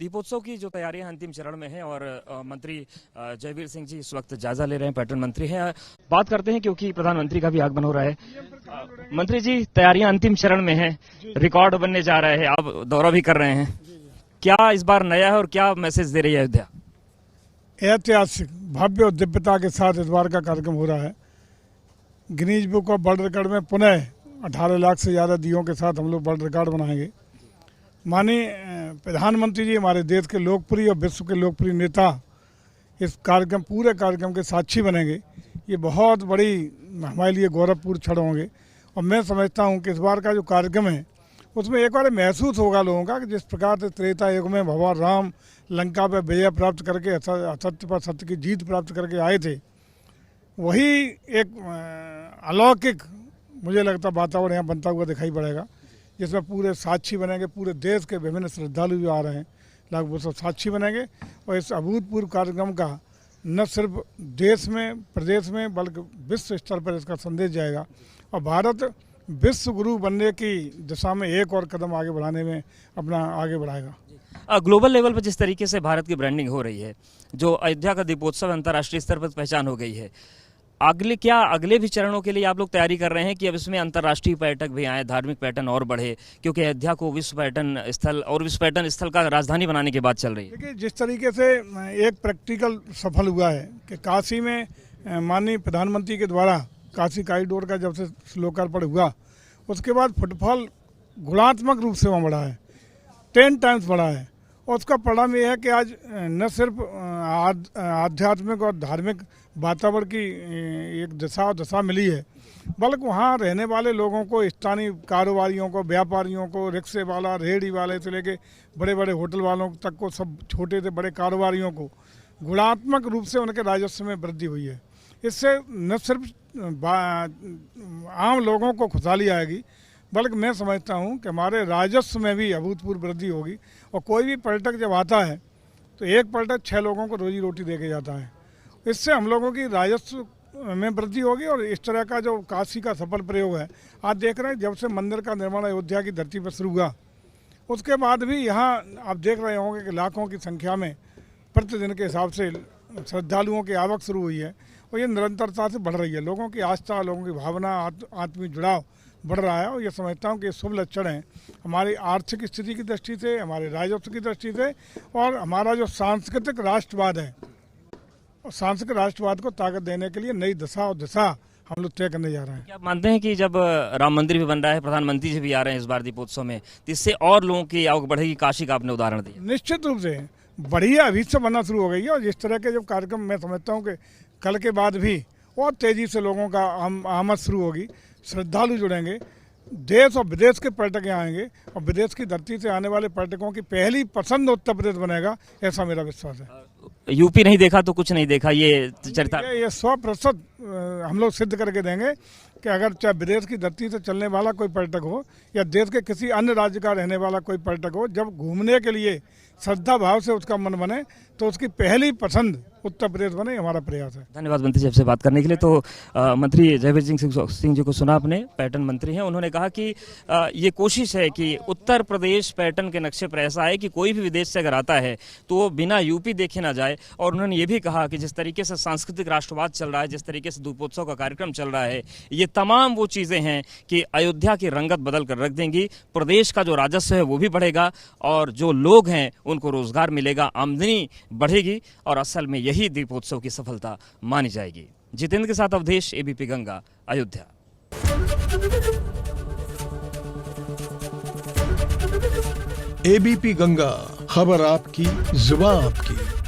दीपोत्सव की जो तैयारियां अंतिम चरण में है और मंत्री जयवीर सिंह जी इस वक्त जायजा ले रहे हैं, पर्यटन मंत्री हैं। बात करते हैं क्योंकि प्रधानमंत्री का भी आगमन हो रहा है। मंत्री जी, तैयारियां अंतिम चरण में है, रिकॉर्ड बनने जा रहे हैं, आप दौरा भी कर रहे हैं, क्या इस बार नया है और क्या मैसेज दे रही है अयोध्या? ऐतिहासिक भव्य और दिव्यता के साथ इस बार का कार्यक्रम हो रहा है। Guinness book of world record में पुनः 18 लाख से ज़्यादा दियों के साथ हम लोग वर्ल्ड रिकॉर्ड बनाएंगे। माननीय प्रधानमंत्री जी हमारे देश के लोकप्रिय और विश्व के लोकप्रिय नेता इस कार्यक्रम, पूरे कार्यक्रम के साक्षी बनेंगे। ये बहुत बड़ी हमारे लिए गौरवपूर्ण क्षण होंगे और मैं समझता हूँ कि इस बार का जो कार्यक्रम है उसमें एक बार महसूस होगा लोगों का कि जिस प्रकार से त्रेता युग में भगवान राम लंका पर विजय प्राप्त करके असत्य पर सत्य की जीत प्राप्त करके आए थे, वही एक अलौकिक मुझे लगता वातावरण यहाँ बनता हुआ दिखाई पड़ेगा, जिसमें पूरे साक्षी बनेंगे। पूरे देश के विभिन्न श्रद्धालु जो आ रहे हैं लगभग वो सब साक्षी बनेंगे और इस अभूतपूर्व कार्यक्रम का न सिर्फ देश में प्रदेश में बल्कि विश्व स्तर पर इसका संदेश जाएगा और भारत विश्व गुरु बनने की दिशा में एक और कदम आगे बढ़ाने में अपना आगे बढ़ाएगा। ग्लोबल लेवल पर जिस तरीके से भारत की ब्रांडिंग हो रही है, जो अयोध्या का दीपोत्सव अंतर्राष्ट्रीय स्तर पर पहचान हो गई है, अगले भी चरणों के लिए आप लोग तैयारी कर रहे हैं कि अब इसमें अंतर्राष्ट्रीय पर्यटक भी आए, धार्मिक पर्यटन और बढ़े, क्योंकि अयोध्या को विश्व पर्यटन स्थल और विश्व पर्यटन स्थल का राजधानी बनाने की बात चल रही है? देखिए, जिस तरीके से एक प्रैक्टिकल सफल हुआ है कि काशी में माननीय प्रधानमंत्री के द्वारा काशी कॉरिडोर का जब से लोकार्पण हुआ उसके बाद फुटफॉल गुणात्मक रूप से वहाँ बढ़ा है, 10 टाइम्स बढ़ा है और उसका परिणाम ये है कि आज न सिर्फ आध्यात्मिक और धार्मिक वातावरण की एक दशा मिली है, बल्कि वहाँ रहने वाले लोगों को, स्थानीय कारोबारियों को, व्यापारियों को, रिक्शे वाला, रेहड़ी वाले से लेके बड़े बड़े होटल वालों तक को, सब छोटे से बड़े कारोबारियों को गुणात्मक रूप से उनके राजस्व में वृद्धि हुई है। इससे न सिर्फ आम लोगों को खुशहाली आएगी बल्कि मैं समझता हूँ कि हमारे राजस्व में भी अभूतपूर्व वृद्धि होगी। और कोई भी पर्यटक जब आता है तो एक पर्यटक 6 लोगों को रोजी रोटी दे के जाता है। इससे हम लोगों की राजस्व में वृद्धि होगी और इस तरह का जो काशी का सफल प्रयोग है, आज देख रहे हैं जब से मंदिर का निर्माण अयोध्या की धरती पर शुरू हुआ उसके बाद भी यहाँ आप देख रहे होंगे कि लाखों की संख्या में प्रतिदिन के हिसाब से श्रद्धालुओं की आवक शुरू हुई है और ये निरंतरता से बढ़ रही है। लोगों की आस्था, लोगों की भावना, आत्मीय जुड़ाव बढ़ रहा है और ये समझता हूँ कि ये शुभ लक्षण है हमारी आर्थिक स्थिति की दृष्टि से, हमारे राजस्व की दृष्टि से और हमारा जो सांस्कृतिक राष्ट्रवाद है, और सांस्कृतिक राष्ट्रवाद को ताकत देने के लिए नई दशा और दिशा हम लोग तय करने जा रहे हैं। क्या आप मानते हैं कि जब राम मंदिर भी बन रहा है, प्रधानमंत्री जी भी आ रहे हैं इस बार दीपोत्सव में, तो इससे और लोगों की आवक बढ़ेगी? काशी का आपने उदाहरण दिया। निश्चित रूप से बढ़िया अभी से बनना शुरू हो गई है और इस तरह के जब कार्यक्रम मैं समझता हूँ कि कल के बाद भी और तेज़ी से लोगों का आमद शुरू होगी, श्रद्धालु जुड़ेंगे, देश और विदेश के पर्यटक यहाँ आएंगे और विदेश की धरती से आने वाले पर्यटकों की पहली पसंद उत्तर प्रदेश बनेगा, ऐसा मेरा विश्वास है। यूपी नहीं देखा तो कुछ नहीं देखा, ये चरित्र ये 100% हम लोग सिद्ध करके देंगे कि अगर चाहे विदेश की धरती से चलने वाला कोई पर्यटक हो या देश के किसी अन्य राज्य का रहने वाला कोई पर्यटक हो, जब घूमने के लिए श्रद्धा भाव से उसका मन बने तो उसकी पहली पसंद उत्तर प्रदेश बने, हमारा प्रयास है। धन्यवाद मंत्री जी से बात करने के लिए। तो मंत्री जयवीर सिंह जी को सुना आपने, पर्यटन मंत्री हैं, उन्होंने कहा कि ये कोशिश है कि उत्तर प्रदेश पर्यटन के नक्शे पर ऐसा है कि कोई भी विदेश से अगर आता है तो वो बिना यूपी देखे ना जाए। और उन्होंने ये भी कहा कि जिस तरीके से सांस्कृतिक राष्ट्रवाद चल रहा है, जिस तरीके से दीपोत्सव का कार्यक्रम चल रहा है, ये तमाम वो चीज़ें हैं कि अयोध्या की रंगत बदल कर रख देंगी। प्रदेश का जो राजस्व है वो भी बढ़ेगा और जो लोग हैं उनको रोजगार मिलेगा, आमदनी बढ़ेगी और असल में यही दीपोत्सव की सफलता मानी जाएगी। जितेंद्र के साथ अवधेश, एबीपी गंगा, अयोध्या। एबीपी गंगा, खबर आपकी, जुबान आपकी।